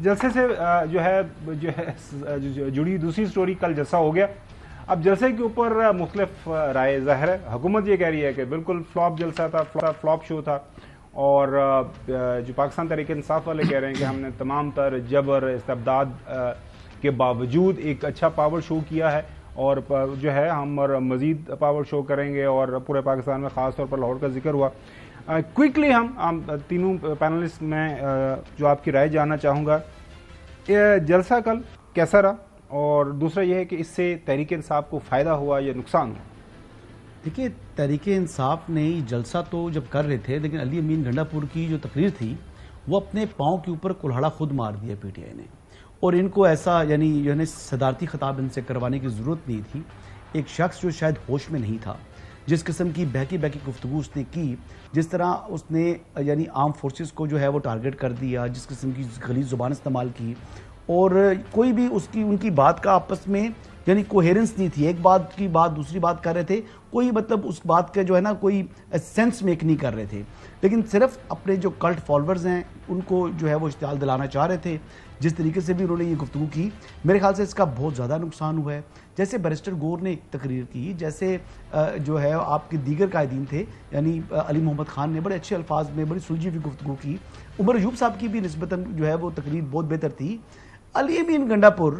جلسے سے جڑی دوسری سٹوری کل جلسہ ہو گیا. اب جلسے کے اوپر مختلف رائے ظاہر ہے. حکومت یہ کہہ رہی ہے کہ بالکل فلاپ جلسہ تھا, فلاپ شو تھا, اور جو پاکستان تحریک انصاف والے کہہ رہے ہیں کہ ہم نے تمام تر جبر استبداد کے باوجود ایک اچھا پاور شو کیا ہے, اور جو ہے ہم مزید پاور شو کریں گے, اور پورے پاکستان میں خاص طور پر لاہور کا ذکر ہوا. کوئکلی ہم تینوں پینلسٹ میں جو آپ کی رائے جاننا چاہوں گا. جلسہ کل کیسا رہا, اور دوسرا یہ ہے کہ اس سے تحریک انصاف کو فائدہ ہوا یا نقصان ہوا؟ دیکھیے, تحریک انصاف نے جلسہ تو جب کر رہے تھے, لیکن علی امین گنڈا پور کی جو تقریر تھی وہ اپنے پاؤں کے اوپر کلہاڑا خود مار دیا پی ٹی آئی نے, اور ان کو ایسا یعنی صدارتی خطاب ان سے کروانے کی ضرورت نہیں تھی. ایک شخص جو شاید ہوش میں نہیں تھا, جس قسم کی بہکی گفتگو اس نے کی, جس طرح اس نے یعنی آرم فورسز کو جو ہے وہ ٹارگٹ کر دیا, جس قسم کی غلیظ زبان استعمال کی, اور کوئی بھی ان کی بات کا آپس میں یعنی کوہیرنس نہیں تھی. ایک بات کی بات دوسری بات کر رہے تھے, کوئی مطلب اس بات کا جو ہے نا کوئی سینس میک نہیں کر رہے تھے, لیکن صرف اپنے جو کلٹ فالورز ہیں ان کو جو ہے وہ اشتعال دلانا چاہ رہے تھے. جس طریقے سے بھی انہوں نے یہ گفتگو کی, میرے خیال سے اس کا بہت زیادہ نقصان ہوا ہے. جیسے بیرسٹر گور نے تقریر کی, جیسے جو ہے آپ کے دیگر قائدین تھے, یعنی علی محمد خان نے بڑے اچھے الفاظ میں بڑی سلجھی ہوئی گفتگو کی. عمر ایوب صاحب کی بھی نسبتاً جو ہے وہ تقریر بہت بہتر تھی. علی امین گنڈا پور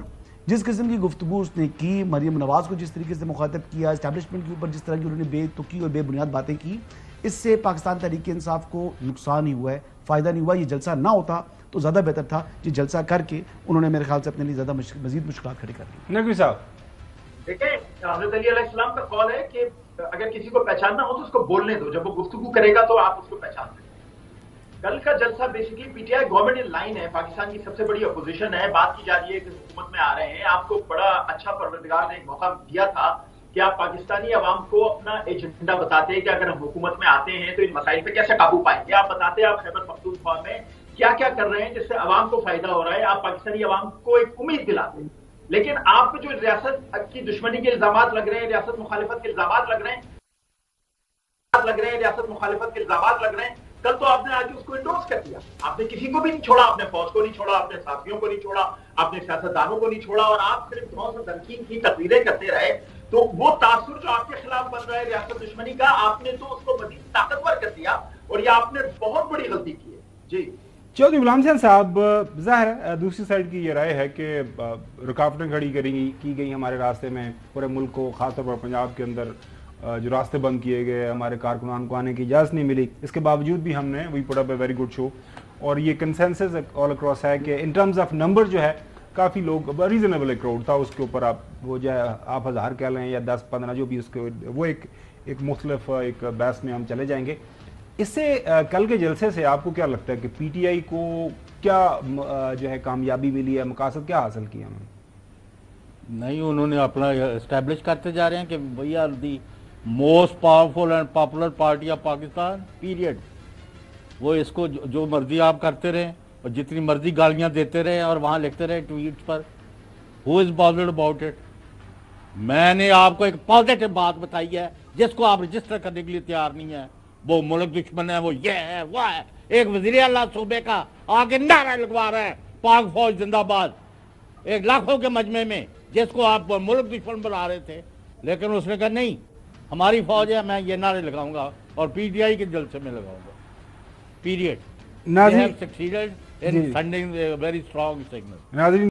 جس قسم کی گفتگو اس نے کی, مریم نواز کو جس طریقے سے مخاطب کیا, اسٹیبلشمنٹ کے اوپر جس طرح کی انہوں نے بے تکی اور بے بنیاد باتیں کی, اس سے پاکستان تحریک انصاف کو نقصان ہی ہوا ہے, فائدہ نہیں ہوا. یہ جلسہ نہ ہوتا تو زیادہ بہتر تھا. یہ جلسہ کر کے انہوں نے میرے خیال سے اپنے لیے زیادہ مزید مشکلات کھڑی کر لی. نقوی صاحب, دیکھیں, حضرت علی علیہ السلام کا قول ہے کہ اگر کسی کو پہچاننا ہو تو اس کو بولنے دو, جب وہ گفتگو کرے گا تو آپ اس کو پہچان دیں. کل کا جلسہ basically P T I government in line ہے, پاکستان کی سب سے بڑی اپوزیشن ہے. بات کی جا رہی ہے کہ حکومت میں آ رہے ہیں. آپ کو بڑا اچھا پروردگار نے ایک موقع دیا تھا کہ آپ پاکستانی عوام کو اپنا ایجنڈا بتاتے کہ اگر ہم حکومت میں آتے ہیں تو ان مسائل پہ کیسے قابو پائیں گے. آپ بتاتے آپ خیبر پختونخوا میں کیا کیا کر رہے ہیں جس سے عوام کو فائدہ ہو رہا ہے. آپ پاکستانی عوام کو ایک امید دلاتے ہیں. لیکن آپ کو جو ریاست کی دشمنی کے الزامات لگ رہے ہیں, ریاست مخالفت کے الزامات لگ رہے ہیں, کل تو آپ نے آج اس کو انڈورس کر دیا. آپ نے کسی کو بھی نہیں چھوڑا, اپنے فوج کو نہیں چھوڑا, اپنے ساتھیوں کو نہیں چھوڑا, اپنے سیاستدانوں کو نہیں چھوڑا, اور آپ صرف دھون سے تنقید کی تقریریں کرتے رہے. تو وہ تاثر جو آپ کے خلاف بن رہا ہے ریاست دشمنی کا, آپ نے تو اس کو مزید طاقتور کر دیا, اور یہ آپ نے بہت بڑی غلطی کی ہے. جی چودھری غلام حسین صاحب, ظاہر ہے دوسری سائڈ کی یہ رائے ہے کہ رکاوٹیں کھڑی کی گئی ہمارے راستے میں, پورے ملک کو, خاص طور پر پنجاب کے اندر جو راستے بند کیے گئے, ہمارے کارکنان کو آنے کی اجازت نہیں ملی. اس کے باوجود بھی ہم نے وی پٹ اپ اے ویری گڈ شو, اور یہ کنسنسس آل اکراس ہے کہ ان ٹرمز آف نمبر جو ہے کافی لوگ, ریزنیبل کراؤڈ تھا. اس کے اوپر آپ وہ جو ہے آپ 1000 کہہ لیں یا 10-15 جو بھی, اس کے وہ ایک مختلف ایک بحث میں ہم چلے جائیں گے. اس سے کل کے جلسے سے آپ کو کیا لگتا ہے کہ پی ٹی آئی کو کیا جو ہے کامیابی ملی ہے, مقاصد کیا حاصل کیا انہوں نے؟ نہیں, انہوں نے اپنا اسٹیبلش کرتے جا رہے ہیں کہ we are the most powerful and popular party of Pakistan period. وہ اس کو جو مرضی آپ کرتے رہیں اور جتنی مرضی گالیاں دیتے رہیں اور وہاں لکھتے رہے tweets per, who is bounded about it. میں نے آپ کو ایک پازیٹو بات بتائی ہے جس کو آپ رجسٹر کرنے کے لیے تیار نہیں ہے. وہ ملک دشمن ہے, وہ یہ ہے وہ ہے. ایک وزیر اعلیٰ صوبے کا آگے نعرہ لگوا رہا ہے پاک فوج زندہ باد, ایک لاکھوں کے مجمع میں, جس کو آپ ملک دشمن بنا رہے تھے. لیکن اس نے کہا نہیں, ہماری فوج ہے, میں یہ نعرے لگاؤں گا اور پی ٹی آئی کے جلسے میں لگاؤں گا. Period. They have succeeded in sending a very strong signal.